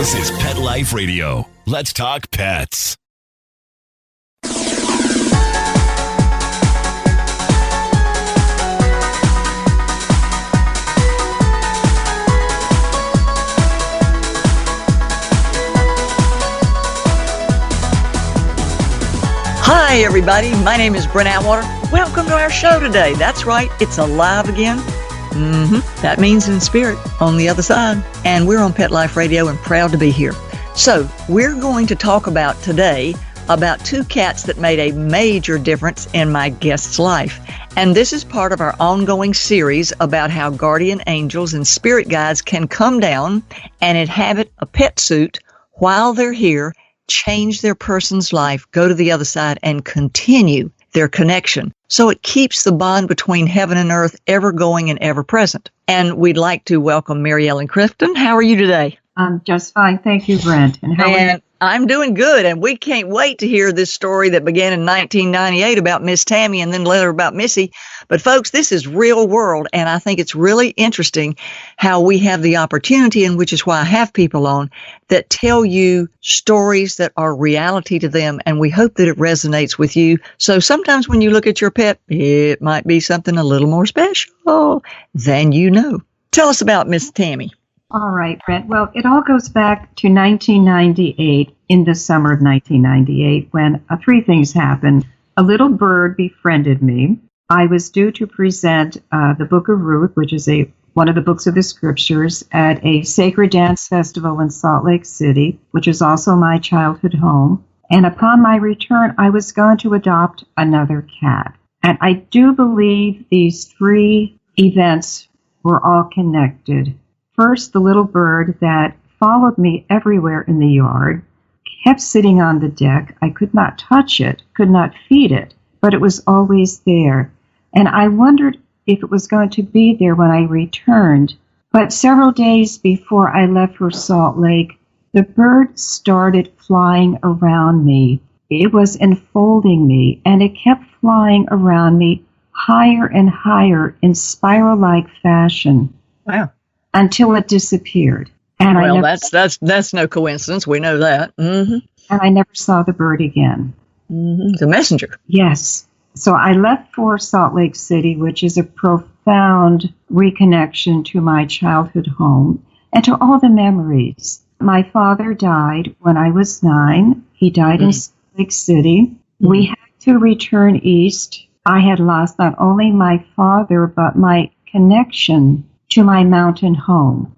This is Pet Life Radio. Let's talk pets. Hi, everybody. My name is Brent Atwater. Welcome to our show today. That's right. It's alive again. That means in spirit on the other side. And we're on Pet Life Radio and proud to be here. So we're going to talk about today about two cats that made a major difference in my guest's life. And this is part of our ongoing series about how guardian angels and spirit guides can come down and inhabit a pet suit while they're here, change their person's life, go to the other side, and continue their connection. So it keeps the bond between heaven and earth ever going and ever present. And we'd like to welcome Mary Ellen Clifton. How are you today? I'm just fine. Thank you, Brent. And how are you? I'm doing good, and we can't wait to hear this story that began in 1998 about Miss Tammy and then later about Missy. But folks, this is real world, and I think it's really interesting how we have the opportunity, and which is why I have people on, that tell you stories that are reality to them, and we hope that it resonates with you. So sometimes when you look at your pet, it might be something a little more special than you know. Tell us about Miss Tammy. All right, Brent. Well, it all goes back to 1998, in the summer of 1998, when three things happened. A little bird befriended me. I was due to present the Book of Ruth, which is one of the books of the scriptures, at a sacred dance festival in Salt Lake City, which is also my childhood home. And upon my return, I was going to adopt another cat. And I do believe these three events were all connected. First, the little bird that followed me everywhere in the yard kept sitting on the deck. I could not touch it, could not feed it, but it was always there. And I wondered if it was going to be there when I returned. But several days before I left for Salt Lake, the bird started flying around me. It was enfolding me, and it kept flying around me higher and higher in spiral-like fashion. Wow. Until it disappeared. And that's no coincidence. We know that. Mm-hmm. And I never saw the bird again. Mm-hmm. The messenger. Yes. So I left for Salt Lake City, which is a profound reconnection to my childhood home and to all the memories. My father died when I was 9. He died in Salt Lake City. We had to return east. I had lost not only my father, but my connection to my mountain home.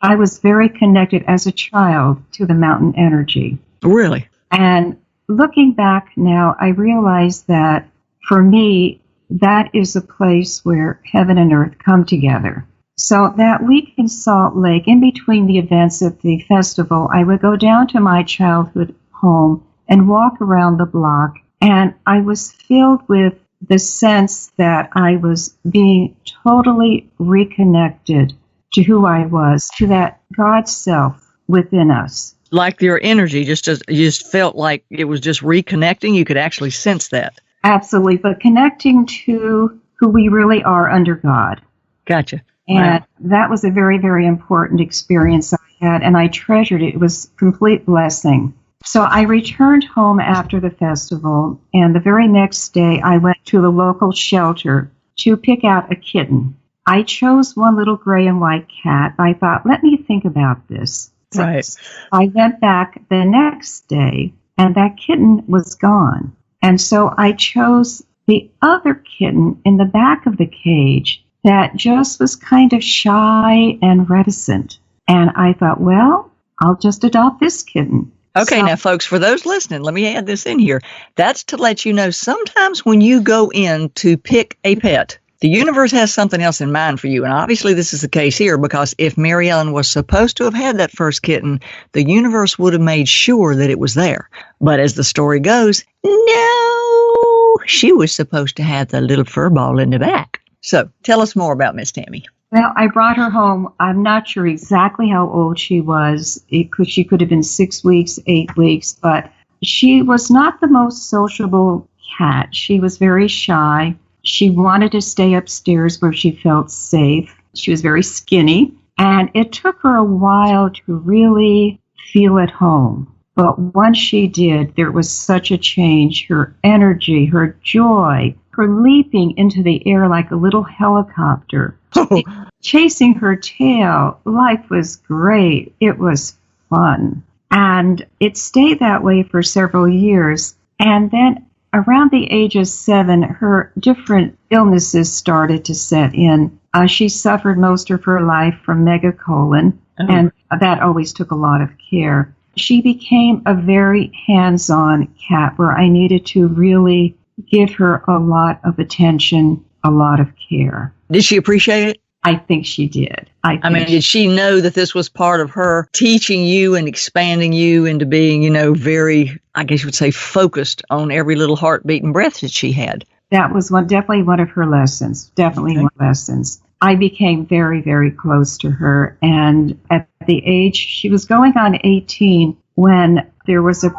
I was very connected as a child to the mountain energy. Really? And looking back now, I realize that for me, that is a place where heaven and earth come together. So that week in Salt Lake, in between the events of the festival, I would go down to my childhood home and walk around the block, and I was filled with the sense that I was being totally reconnected to who I was, to that God self within us. Like your energy, you just felt like it was just reconnecting. You could actually sense that. Absolutely, but connecting to who we really are under God. Gotcha. And that was a very, very important experience I had, and I treasured it. It was a complete blessing. So I returned home after the festival, and the very next day I went to the local shelter to pick out a kitten. I chose one little gray and white cat. I thought, let me think about this. Right. So I went back the next day, and that kitten was gone. And so I chose the other kitten in the back of the cage that just was kind of shy and reticent. And I thought, well, I'll just adopt this kitten. Okay, now, folks, for those listening, let me add this in here. That's to let you know sometimes when you go in to pick a pet, the universe has something else in mind for you. And obviously this is the case here because if Mary Ellen was supposed to have had that first kitten, the universe would have made sure that it was there. But as the story goes, no, she was supposed to have the little fur ball in the back. So tell us more about Miss Tammy. Well, I brought her home. I'm not sure exactly how old she was. She could have been 6 weeks, 8 weeks, but she was not the most sociable cat. She was very shy. She wanted to stay upstairs where she felt safe. She was very skinny, and it took her a while to really feel at home. But once she did, there was such a change. Her energy, her joy, her leaping into the air like a little helicopter, chasing her tail. Life was great. It was fun. And it stayed that way for several years. And then around the age of 7, her different illnesses started to set in. She suffered most of her life from megacolon, and that always took a lot of care. She became a very hands-on cat where I needed to really give her a lot of attention, a lot of care. Did she appreciate it? I think she did. I mean, did she know that this was part of her teaching you and expanding you into being, very, I guess you would say, focused on every little heartbeat and breath that she had? That was definitely one of her lessons. Definitely one of her lessons. I became very, very close to her. And at the age, she was going on 18 when there was a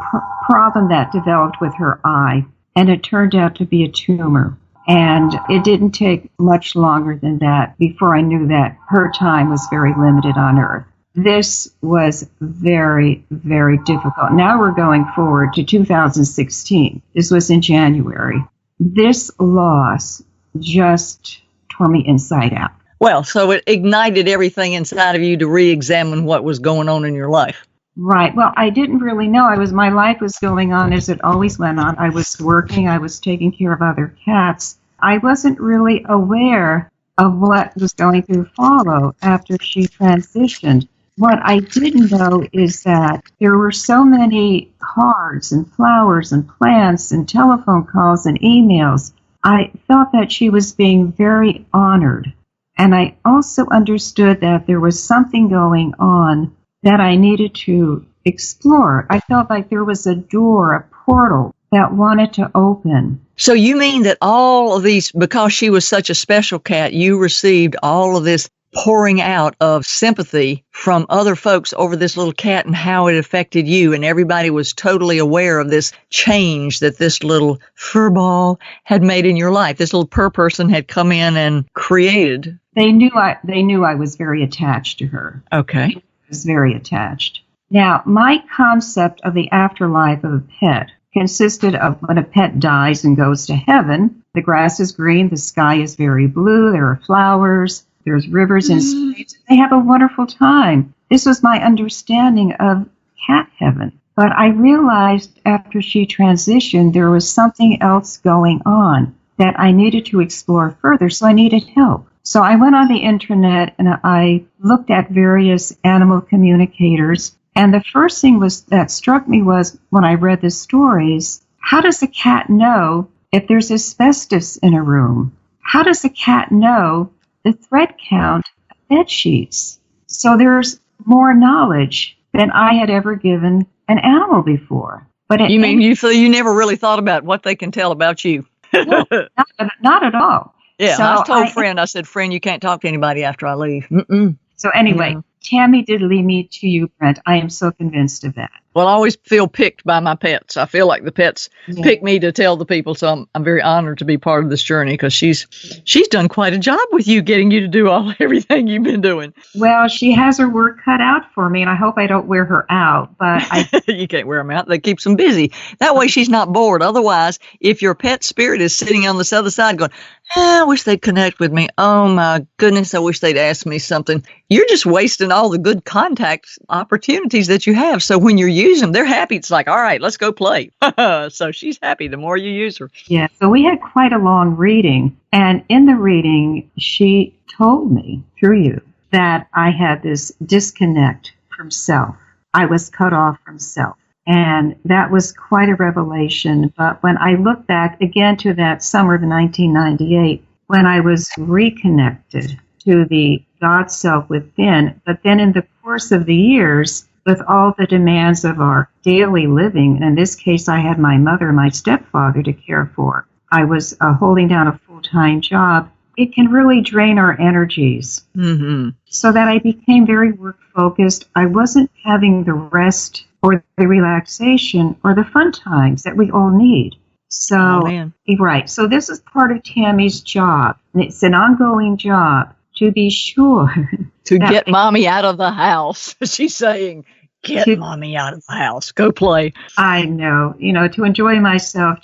problem that developed with her eye. And it turned out to be a tumor. And it didn't take much longer than that before I knew that her time was very limited on Earth. This was very, very difficult. Now we're going forward to 2016. This was in January. This loss just tore me inside out. Well, so it ignited everything inside of you to re-examine what was going on in your life. Right. Well, I didn't really know. My life was going on as it always went on. I was working. I was taking care of other cats. I wasn't really aware of what was going to follow after she transitioned. What I didn't know is that there were so many cards and flowers and plants and telephone calls and emails. I felt that she was being very honored. And I also understood that there was something going on that I needed to explore. I felt like there was a door, a portal that wanted to open. So you mean that all of these, because she was such a special cat, you received all of this pouring out of sympathy from other folks over this little cat and how it affected you, and everybody was totally aware of this change that this little furball had made in your life. This little purr person had come in and created. They knew I was very attached to her. Okay. I was very attached. Now, my concept of the afterlife of a pet consisted of when a pet dies and goes to heaven, the grass is green, the sky is very blue, there are flowers, there's rivers and streams. They have a wonderful time. This was my understanding of cat heaven. But I realized after she transitioned, there was something else going on that I needed to explore further, so I needed help. So I went on the internet and I looked at various animal communicators. And the first thing that struck me was when I read the stories, how does a cat know if there's asbestos in a room? How does a cat know the thread count of bed sheets? So there's more knowledge than I had ever given an animal before. But you mean you never really thought about what they can tell about you? No, not at all. Yeah, so I told friend, I said, friend, you can't talk to anybody after I leave. So anyway, Yeah. Tammy did lead me to you, Brent. I am so convinced of that. Well, I always feel picked by my pets. I feel like the pets pick me to tell the people. So I'm very honored to be part of this journey because she's done quite a job with you, getting you to do everything you've been doing. Well, she has her work cut out for me, and I hope I don't wear her out. But You can't wear them out. That keeps them busy. That way she's not bored. Otherwise, if your pet spirit is sitting on this other side going, I wish they'd connect with me. Oh, my goodness, I wish they'd ask me something. You're just wasting all the good contact opportunities that you have. So when you're using them, they're happy. It's like, all right, let's go play. So she's happy the more you use her. Yeah, so we had quite a long reading. And in the reading, she told me through you that I had this disconnect from self. I was cut off from self. And that was quite a revelation. But when I look back again to that summer of 1998, when I was reconnected to the God self within, but then in the course of the years, with all the demands of our daily living, and in this case, I had my mother and my stepfather to care for. I was holding down a full-time job. It can really drain our energies. Mm-hmm. So that I became very work-focused. I wasn't having the rest or the relaxation or the fun times that we all need. So, right. So this is part of Tammy's job. And it's an ongoing job to be sure to get mommy out of the house. She's saying, Get mommy out of the house. Go play. I know, to enjoy myself,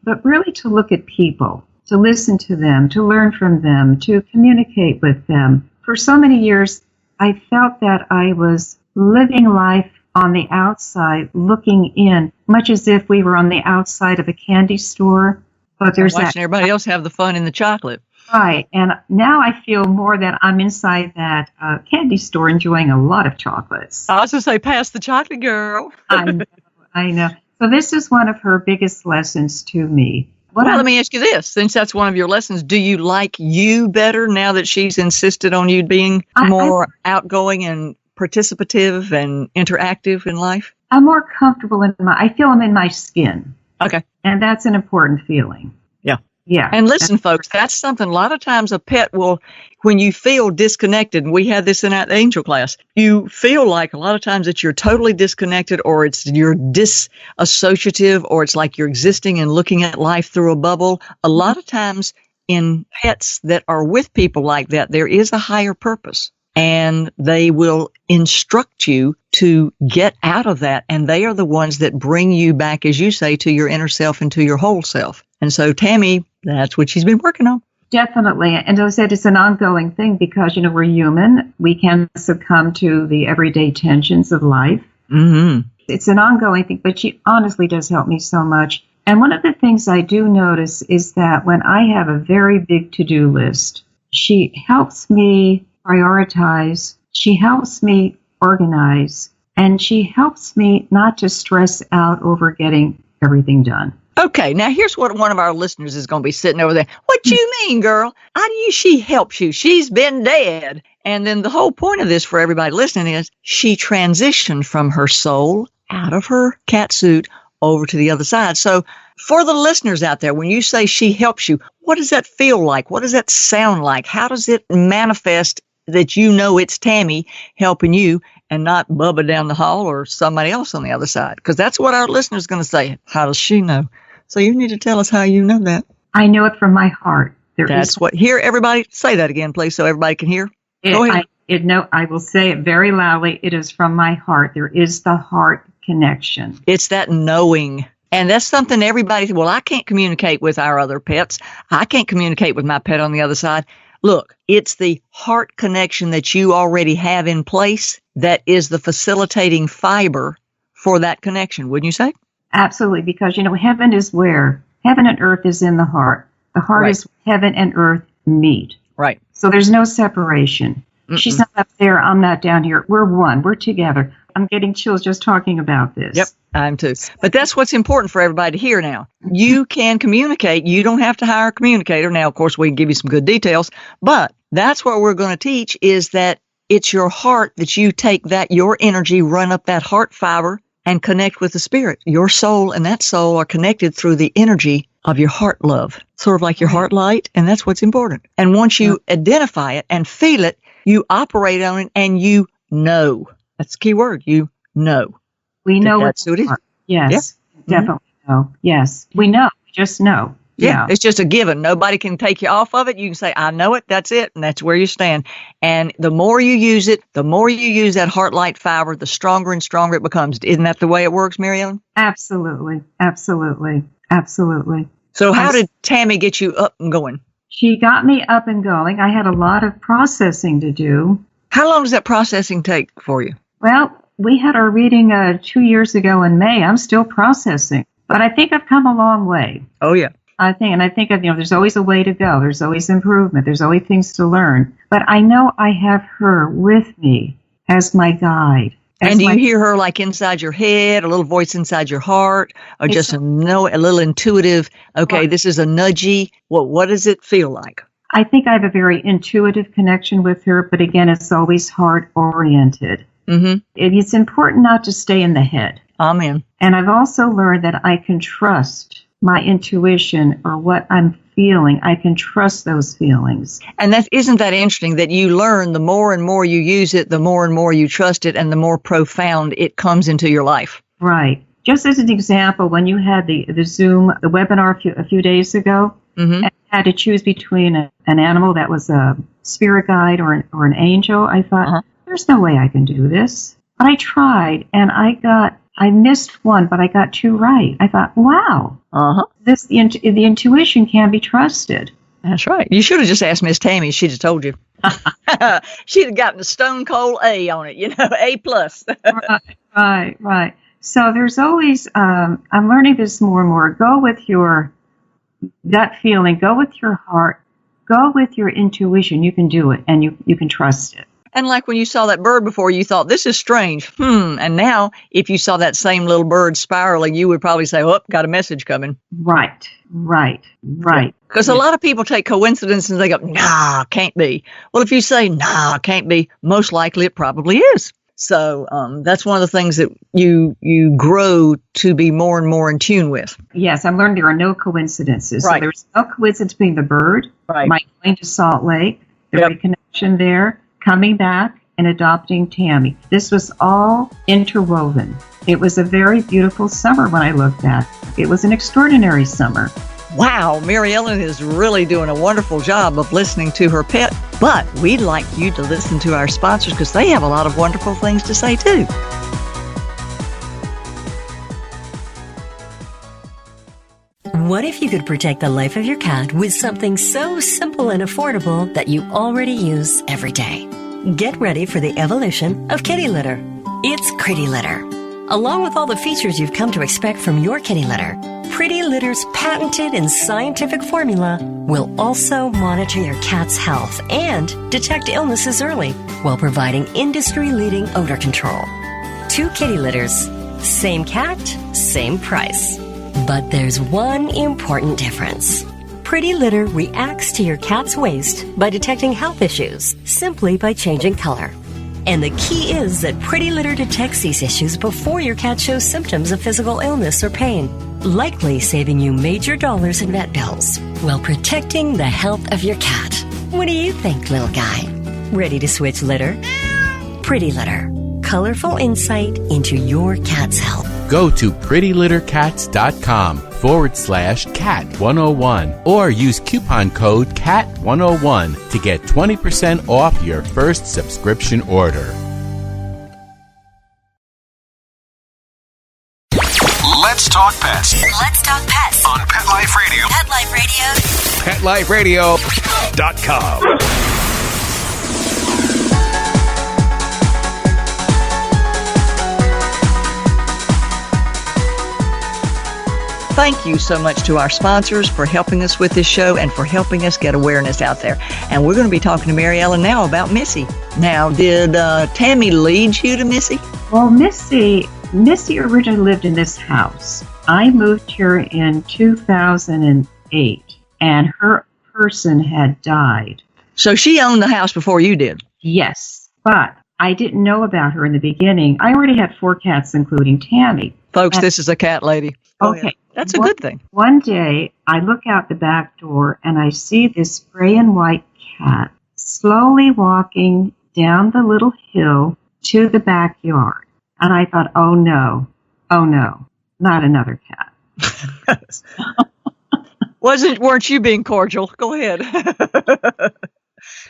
but really to look at people, to listen to them, to learn from them, to communicate with them. For so many years, I felt that I was living life on the outside, looking in, much as if we were on the outside of a candy store. But there's watching everybody else have the fun in the chocolate. Right. And now I feel more that I'm inside that candy store enjoying a lot of chocolates. I was going to say, pass the chocolate, girl. I know. So this is one of her biggest lessons to me. Let me ask you this. Since that's one of your lessons, do you like you better now that she's insisted on you being more outgoing and participative and interactive in life? I'm more comfortable I feel I'm in my skin. Okay. And that's an important feeling. Yeah. Yeah. And listen, folks, that's something a lot of times a pet will, when you feel disconnected, and we had this in our angel class, you feel like a lot of times that you're totally disconnected, or you're disassociative, or it's like you're existing and looking at life through a bubble. A lot of times in pets that are with people like that, there is a higher purpose, and they will instruct you to get out of that. And they are the ones that bring you back, as you say, to your inner self and to your whole self. And so Tammy, that's what she's been working on. Definitely. And as I said, it's an ongoing thing because, we're human. We can succumb to the everyday tensions of life. Mm-hmm. It's an ongoing thing, but she honestly does help me so much. And one of the things I do notice is that when I have a very big to-do list, she helps me prioritize, she helps me organize, and she helps me not to stress out over getting everything done. Okay, now here's what one of our listeners is going to be sitting over there. What do you mean, girl? How do she helps you? She's been dead. And then the whole point of this for everybody listening is she transitioned from her soul out of her cat suit over to the other side. So for the listeners out there, when you say she helps you, what does that feel like? What does that sound like? How does it manifest that it's Tammy helping you and not Bubba down the hall or somebody else on the other side? Because that's what our listener's going to say. How does she know? So you need to tell us how you know that. I know it from my heart. Here, everybody, say that again, please, so everybody can hear. Go ahead. I will say it very loudly. It is from my heart. There is the heart connection. It's that knowing. And that's something everybody, I can't communicate with our other pets. I can't communicate with my pet on the other side. Look, it's the heart connection that you already have in place that is the facilitating fiber for that connection, wouldn't you say? Absolutely, because, heaven is where? Heaven and earth is in the heart. The heart is where heaven and earth meet. Right. So there's no separation. Mm-mm. She's not up there, I'm not down here. We're one. We're together. I'm getting chills just talking about this. Yep, I'm too. But that's what's important for everybody to hear now. You can communicate. You don't have to hire a communicator. Now, of course, we can give you some good details. But that's what we're going to teach is that it's your heart that you take your energy, run up that heart fiber, and connect with the spirit. Your soul and that soul are connected through the energy of your heart love, sort of like your heart light, and that's what's important. And once you identify it and feel it, you operate on it and you know. That's the key word, you know. We know that's who it is. Yes, definitely know. Yes, we know, just know. Yeah, it's just a given. Nobody can take you off of it. You can say, I know it, that's it, and that's where you stand. And the more you use it, the more you use that heart light fiber, the stronger and stronger it becomes. Isn't that the way it works, Mary Ellen? Absolutely, absolutely, absolutely. So how did Tammy get you up and going? She got me up and going. I had a lot of processing to do. How long does that processing take for you? Well, we had our reading 2 years ago in May. I'm still processing, but I think I've come a long way. Oh, yeah. I think of, there's always a way to go. There's always improvement. There's always things to learn. But I know I have her with me as my guide. And do you hear her like inside your head, a little voice inside your heart, or just a little intuitive, this is a nudgy? What does it feel like? I think I have a very intuitive connection with her, but again, it's always heart-oriented. Mm-hmm. It's important not to stay in the head. Amen. And I've also learned that I can trust my intuition or what I'm feeling. I can trust those feelings. And isn't that interesting that you learn the more and more you use it, the more and more you trust it, and the more profound it comes into your life. Right. Just as an example, when you had the Zoom, the webinar a few days ago, mm-hmm. and I had to choose between an animal that was a spirit guide or an angel, I thought, there's no way I can do this. But I tried, and I missed one, but I got 2 right. I thought, wow, the intuition can be trusted. That's right. You should have just asked Miss Tammy. She'd have told you. She'd have gotten a stone cold A on it, A plus. Right. So there's always, I'm learning this more and more. Go with your gut feeling. Go with your heart. Go with your intuition. You can do it, and you can trust it. And like when you saw that bird before, you thought, this is strange. And now, if you saw that same little bird spiraling, you would probably say, oh, got a message coming. Right. Because a lot of people take coincidence and they go, nah, can't be. Well, if you say, nah, can't be, most likely it probably is. So that's one of the things that you grow to be more and more in tune with. Yes, I'm learning there are no coincidences. Right. So there's no coincidence between the bird, my going to Salt Lake, the reconnection there, coming back, and adopting Tammy. This was all interwoven. It was a very beautiful summer when I looked at. It was an extraordinary summer. Wow, Mary Ellen is really doing a wonderful job of listening to her pet, but we'd like you to listen to our sponsors because they have a lot of wonderful things to say too. What if you could protect the life of your cat with something so simple and affordable that you already use every day? Get ready for the evolution of kitty litter. It's Pretty Litter. Along with all the features you've come to expect from your kitty litter, Pretty Litter's patented and scientific formula will also monitor your cat's health and detect illnesses early while providing industry-leading odor control. 2 kitty litters, same cat, same price. But there's one important difference. Pretty Litter reacts to your cat's waste by detecting health issues simply by changing color. And the key is that Pretty Litter detects these issues before your cat shows symptoms of physical illness or pain, likely saving you major dollars in vet bills while protecting the health of your cat. What do you think, little guy? Ready to switch litter? Pretty Litter. Colorful insight into your cat's health. Go to prettylittercats.com/cat101 or use coupon code CAT101 to get 20% off your first subscription order. Let's talk pets. Let's talk pets On Pet Life Radio. Pet Life Radio. PetLifeRadio.com. Thank you so much to our sponsors for helping us with this show and for helping us get awareness out there. And we're going to be talking to Mary Ellen now about Missy. Now, did Tammy lead you to Missy? Well, Missy originally lived in this house. I moved here in 2008, and her person had died. So she owned the house before you did? Yes, but I didn't know about her in the beginning. I already had 4 cats, including Tammy. Folks, this is a cat lady. Okay. That's a good thing. One day, I look out the back door, and I see this gray and white cat slowly walking down the little hill to the backyard. And I thought, oh no, not another cat. Weren't you being cordial? Go ahead.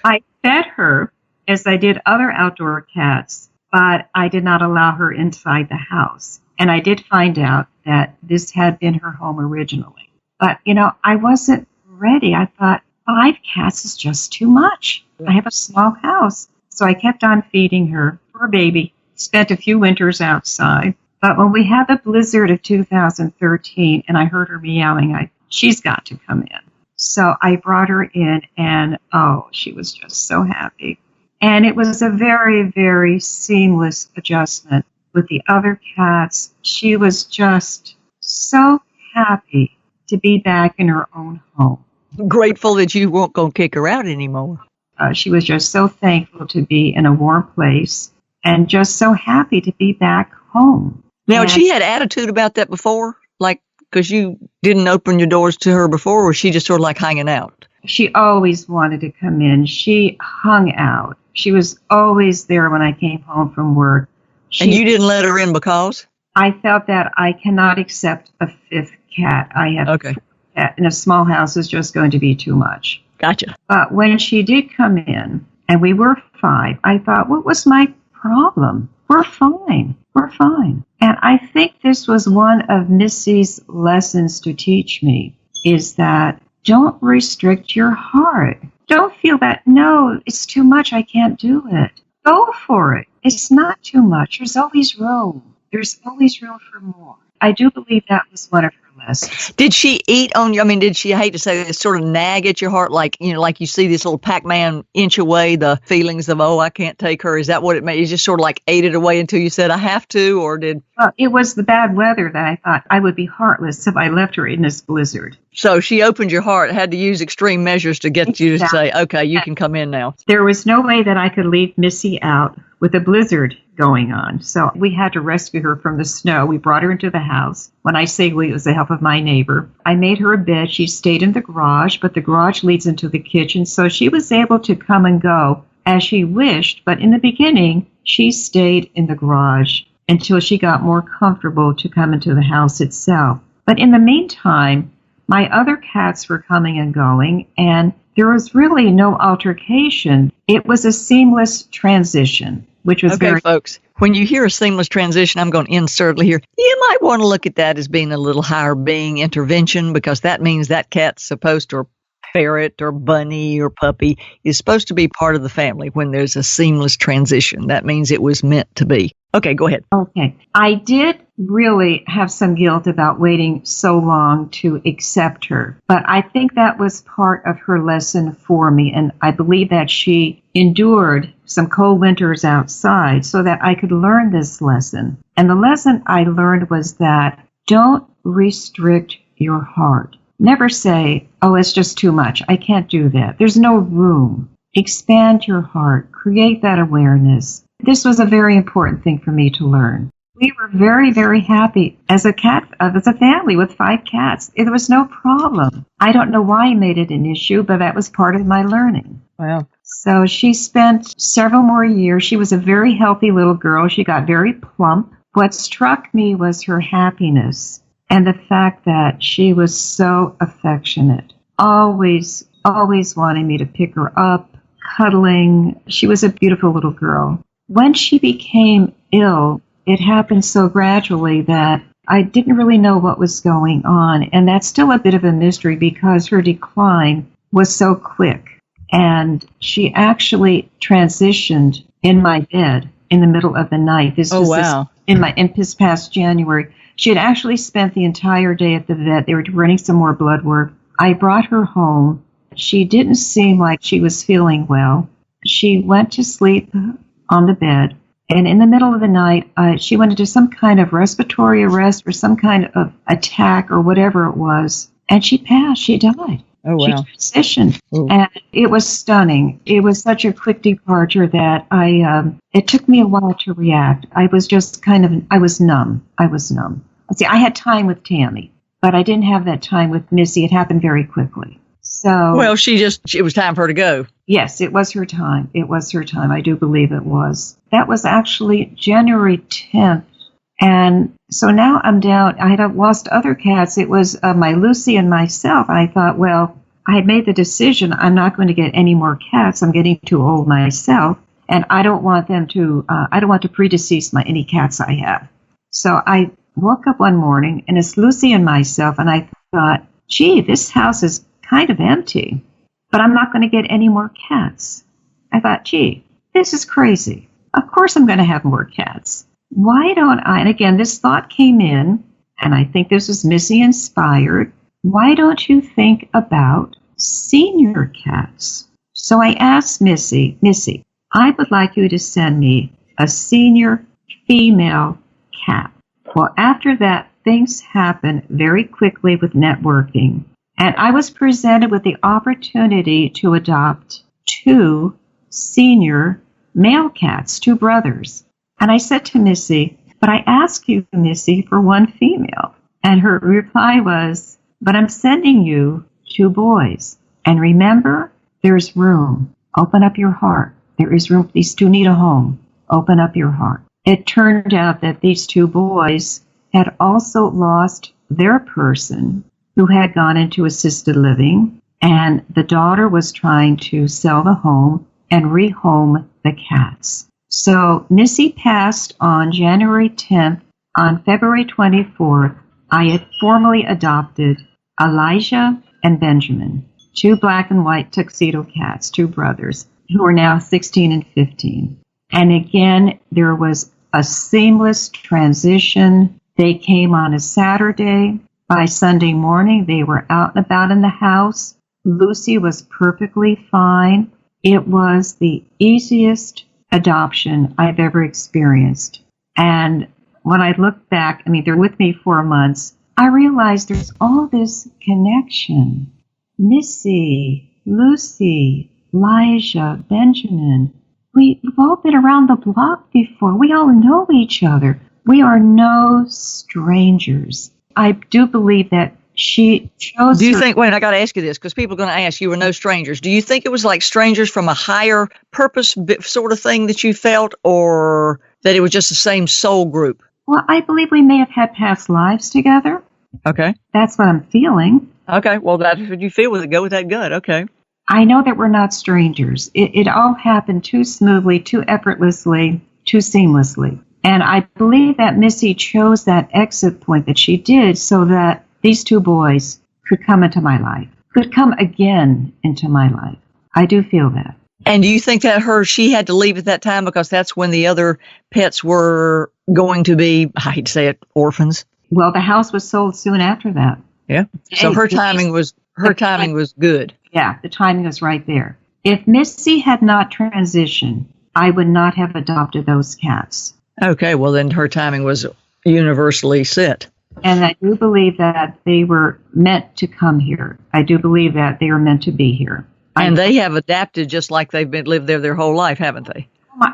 I fed her as I did other outdoor cats, but I did not allow her inside the house. And I did find out that this had been her home originally. But, I wasn't ready. I thought 5 cats is just too much. I have a small house. So I kept on feeding her, poor baby, spent a few winters outside. But when we had the blizzard of 2013 and I heard her meowing, she's got to come in. So I brought her in and, she was just so happy. And it was a very, very seamless adjustment with the other cats. She was just so happy to be back in her own home. Grateful that you weren't going to kick her out anymore. She was just so thankful to be in a warm place and just so happy to be back home. Now, had she had attitude about that before? Like, because you didn't open your doors to her before, or was she just sort of like hanging out? She always wanted to come in. She hung out. She was always there when I came home from work. And you didn't let her in because? I felt that I cannot accept a 5th cat. I have okay. In a small house is just going to be too much. Gotcha. But when she did come in, and we were 5, I thought, what was my problem? we're fine. We're fine. And I think this was one of Missy's lessons to teach me, is that don't restrict your heart. Don't feel that, no, it's too much, I can't do it. Go for it. It's not too much. There's always room. There's always room for more. I do believe that was one of her lessons. Did she eat on you? I mean, did she, I hate to say this, sort of nag at your heart, like, like you see this little Pac-Man inch away, the feelings of, oh, I can't take her? Is that what it made? You just sort of like ate it away until you said, I have to, or did? Well, it was the bad weather that I thought I would be heartless if I left her in this blizzard. So she opened your heart, had to use extreme measures to get you to say, okay, you can come in now. There was no way that I could leave Missy out with a blizzard going on. So we had to rescue her from the snow. We brought her into the house. When I say we, it was the help of my neighbor. I made her a bed. She stayed in the garage, but the garage leads into the kitchen. So she was able to come and go as she wished. But in the beginning, she stayed in the garage until she got more comfortable to come into the house itself. But in the meantime, my other cats were coming and going, and there was really no altercation. It was a seamless transition, which was okay, folks. When you hear a seamless transition, I'm going to insert here. You might want to look at that as being a little higher being intervention, because that means that cat's supposed to, or ferret or bunny or puppy, is supposed to be part of the family when there's a seamless transition. That means it was meant to be. Okay, go ahead. Okay. I did really have some guilt about waiting so long to accept her, but I think that was part of her lesson for me, and I believe that she endured some cold winters outside so that I could learn this lesson. And the lesson I learned was that don't restrict your heart. Never say, oh, it's just too much. I can't do that. There's no room. Expand your heart. Create that awareness. This was a very important thing for me to learn. We were very, very happy as a family with 5 cats. There was no problem. I don't know why I made it an issue, but that was part of my learning. Wow. So she spent several more years. She was a very healthy little girl. She got very plump. What struck me was her happiness and the fact that she was so affectionate, always wanting me to pick her up, cuddling. She was a beautiful little girl. When she became ill, it happened so gradually that I didn't really know what was going on. And that's still a bit of a mystery because her decline was so quick. And she actually transitioned in my bed in the middle of the night. This past January. She had actually spent the entire day at the vet. They were running some more blood work. I brought her home. She didn't seem like she was feeling well. She went to sleep on the bed. And in the middle of the night, she went into some kind of respiratory arrest or some kind of attack or whatever it was. And she passed. She died. Oh, wow. She transitioned. Ooh. And it was stunning. It was such a quick departure that it took me a while to react. I was just I was numb. See, I had time with Tammy, but I didn't have that time with Missy. It happened very quickly. So. Well, it was time for her to go. Yes, it was her time. It was her time. I do believe it was. That was actually January 10th. And so now I'm down. I had lost other cats. It was my Lucy and myself. I thought, well, I had made the decision. I'm not going to get any more cats. I'm getting too old myself. And I don't want them to, I don't want to predecease any cats I have. So I woke up one morning and it's Lucy and myself. And I thought, gee, this house is kind of empty, but I'm not going to get any more cats. I thought, gee, this is crazy. Of course I'm going to have more cats. Why don't I, and again, this thought came in, and I think this was Missy inspired, why don't you think about senior cats? So I asked Missy, I would like you to send me a senior female cat. Well, after that, things happened very quickly with networking, and I was presented with the opportunity to adopt 2 senior male cats, 2 brothers. And I said to Missy, but I asked you, Missy, for 1 female. And her reply was, but I'm sending you 2 boys. And remember, there's room. Open up your heart. There is room. These 2 need a home. Open up your heart. It turned out that these 2 boys had also lost their person who had gone into assisted living. And the daughter was trying to sell the home and rehome the cats. So Missy passed on January 10th. On February 24th, I had formally adopted Elijah and Benjamin, 2 black and white tuxedo cats, 2 brothers, who are now 16 and 15. And again, there was a seamless transition. They came on a Saturday. By Sunday morning, they were out and about in the house. Lucy was perfectly fine. It was the easiest adoption I've ever experienced. And when I look back, I mean, they're with me 4 months, I realized there's all this connection. Missy, Lucy, Elijah, Benjamin. We've all been around the block before. We all know each other. We are no strangers. I do believe that she chose. Do you think, wait, I got to ask you this because people are going to ask, you were no strangers. Do you think it was like strangers from a higher purpose sort of thing that you felt, or that it was just the same soul group? Well, I believe we may have had past lives together. Okay. That's what I'm feeling. Okay. Well, that's what you feel with it. Go with that gut. Okay. I know that we're not strangers. It all happened too smoothly, too effortlessly, too seamlessly. And I believe that Missy chose that exit point that she did so that these 2 boys could come into my life, could come again into my life. I do feel that. And do you think that she had to leave at that time because that's when the other pets were going to be, I hate to say it, orphans? Well, the house was sold soon after that. Yeah. So her timing was good. Yeah, the timing was right there. If Missy had not transitioned, I would not have adopted those cats. Okay, well then her timing was universally set. And I do believe that they were meant to come here. I do believe that they are meant to be here. And they have adapted just like they've lived there their whole life, haven't they?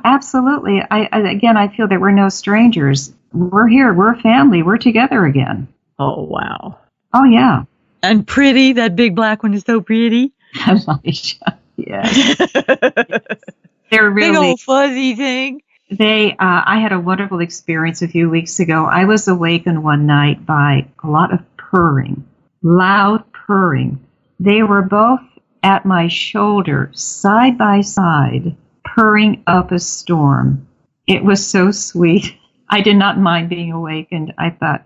Absolutely. I feel that we're no strangers. We're here. We're a family. We're together again. Oh, wow. Oh, yeah. And pretty. That big black one is so pretty. Elijah. Yes. They're really big old fuzzy thing. I had a wonderful experience a few weeks ago. I was awakened one night by a lot of purring, loud purring. They were both at my shoulder, side by side, purring up a storm. It was so sweet. I did not mind being awakened. I thought,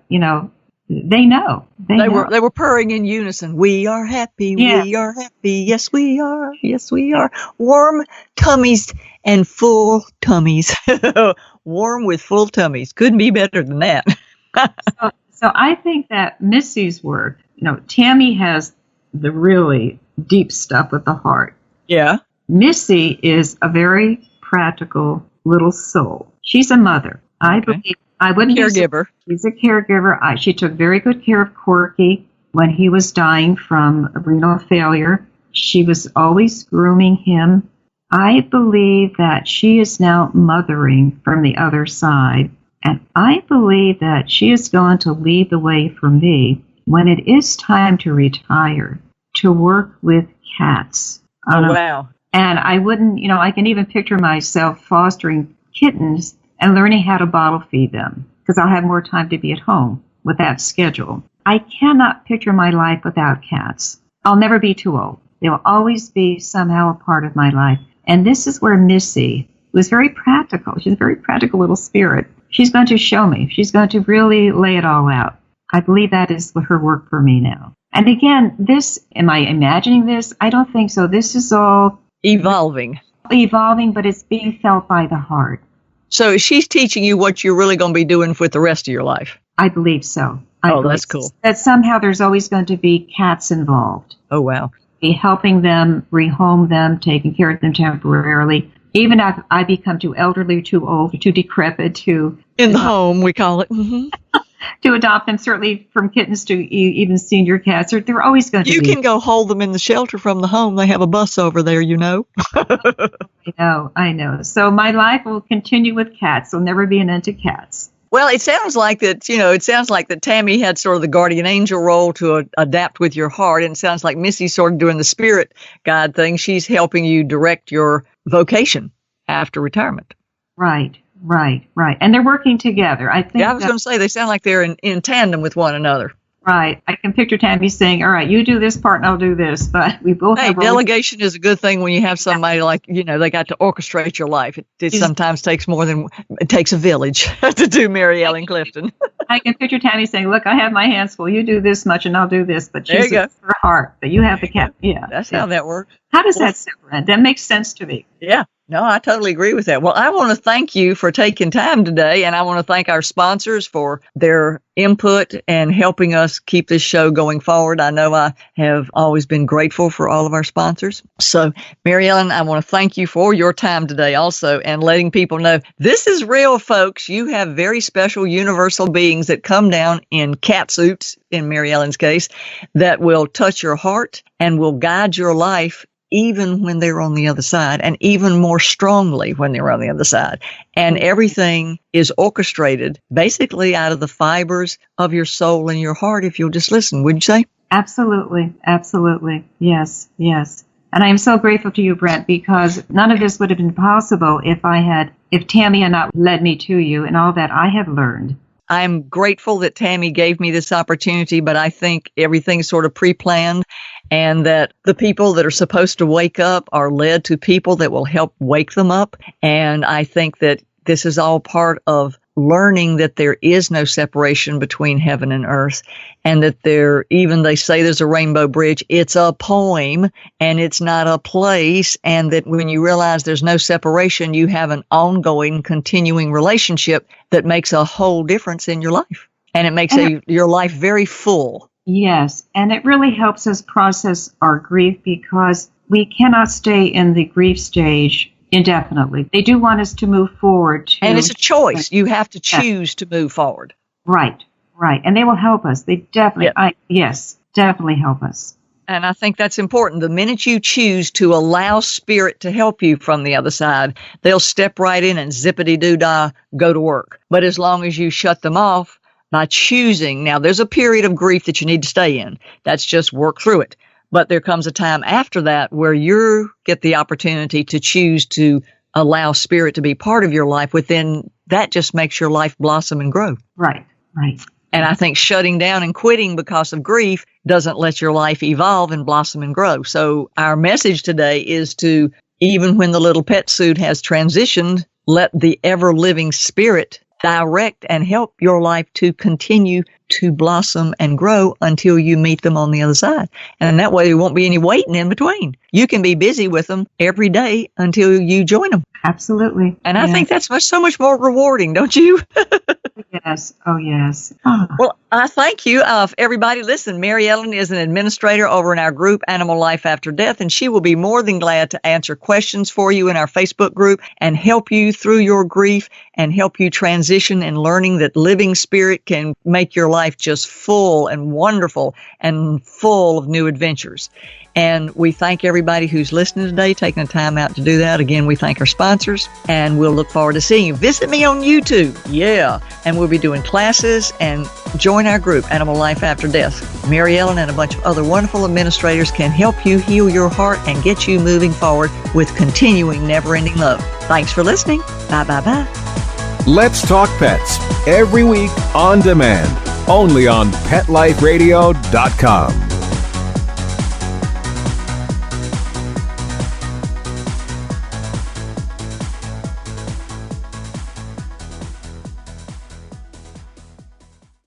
they know. They were purring in unison. We are happy. Yeah. We are happy. Yes, we are. Yes, we are. Warm tummies and full tummies. Warm with full tummies. Couldn't be better than that. So I think that Missy's work, Tammy has the really deep stuff with the heart. Yeah. Missy is a very practical little soul. She's a mother. I believe I wouldn't caregiver. She's a caregiver. She took very good care of Corky when he was dying from renal failure. She was always grooming him. I believe that she is now mothering from the other side. And I believe that she is going to lead the way for me when it is time to retire, to work with cats. Oh, wow. And I wouldn't, I can even picture myself fostering kittens and learning how to bottle feed them because I'll have more time to be at home with that schedule. I cannot picture my life without cats. I'll never be too old. They will always be somehow a part of my life. And this is where Missy was very practical. She's a very practical little spirit. She's going to show me. She's going to really lay it all out. I believe that is her work for me now. And again, am I imagining this? I don't think so. This is all evolving, but it's being felt by the heart. So she's teaching you what you're really going to be doing with the rest of your life. I believe so. That's cool. That somehow there's always going to be cats involved. Oh, wow. Be helping them, rehome them, taking care of them temporarily. Even if I become too elderly, too old, too decrepit to... In the home, we call it. Mm-hmm. To adopt them, certainly from kittens to even senior cats. They're always going to be... You can go hold them in the shelter from the home. They have a bus over there, I know. So my life will continue with cats. There'll never be an end to cats. Well, it sounds like that, Tammy had sort of the guardian angel role to adapt with your heart. And it sounds like Missy's sort of doing the spirit guide thing. She's helping you direct your vocation after retirement. Right. And they're working together. I think. Yeah, I was going to say they sound like they're in tandem with one another. Right. I can picture Tammy saying, all right, you do this part and I'll do this. But we both Hey, have delegation is a good thing when you have somebody like, they got to orchestrate your life. It sometimes takes it takes a village to do Mary Ellen Clifton. I can picture Tammy saying, look, I have my hands full. You do this much and I'll do this. But There you go. her heart. But you have the cat. Yeah. That's how that works. How does that sound? That makes sense to me. Yeah. No, I totally agree with that. Well, I want to thank you for taking time today, and I want to thank our sponsors for their input and helping us keep this show going forward. I know I have always been grateful for all of our sponsors. So, Mary Ellen, I want to thank you for your time today also and letting people know this is real, folks. You have very special universal beings that come down in cat suits, in Mary Ellen's case, that will touch your heart and will guide your life even when they're on the other side, and even more strongly when they're on the other side. And everything is orchestrated basically out of the fibers of your soul and your heart if you'll just listen, wouldn't you say? Absolutely. Absolutely. Yes. Yes. And I am so grateful to you, Brent, because none of this would have been possible if Tammy had not led me to you and all that I have learned. I'm grateful that Tammy gave me this opportunity, but I think everything's sort of pre-planned, and that the people that are supposed to wake up are led to people that will help wake them up. And I think that this is all part of learning that there is no separation between heaven and earth, and that they say there's a rainbow bridge. It's a poem and it's not a place. And that when you realize there's no separation, you have an ongoing, continuing relationship that makes a whole difference in your life. And it makes your life very full. Yes. And it really helps us process our grief, because we cannot stay in the grief stage indefinitely. They do want us to move forward. And it's a choice. You have to choose to move forward. Right. Right. And they will help us. They definitely, definitely help us. And I think that's important. The minute you choose to allow spirit to help you from the other side, they'll step right in and zippity-doo-dah, go to work. But as long as you shut them off by choosing, now there's a period of grief that you need to stay in. That's just work through it. But there comes a time after that where you get the opportunity to choose to allow spirit to be part of your life. Within that just makes your life blossom and grow. Right, right. And I think shutting down and quitting because of grief doesn't let your life evolve and blossom and grow. So our message today is to, even when the little pet suit has transitioned, let the ever-living spirit direct and help your life to continue to blossom and grow until you meet them on the other side. And that way there won't be any waiting in between. You can be busy with them every day until you join them. Absolutely. And I think that's so much more rewarding, don't you? Yes. Oh, yes. Oh. Well, I thank you. Everybody, listen, Mary Ellen is an administrator over in our group, Animal Life After Death, and she will be more than glad to answer questions for you in our Facebook group and help you through your grief and help you transition in learning that living spirit can make your life just full and wonderful and full of new adventures. And we thank everybody who's listening today, taking the time out to do that. Again, we thank our sponsors, and we'll look forward to seeing you. Visit me on YouTube. Yeah. And we'll be doing classes, and join our group, Animal Life After Death. Mary Ellen and a bunch of other wonderful administrators can help you heal your heart and get you moving forward with continuing never-ending love. Thanks for listening. Bye-bye-bye. Let's Talk Pets, every week on demand, only on PetLifeRadio.com.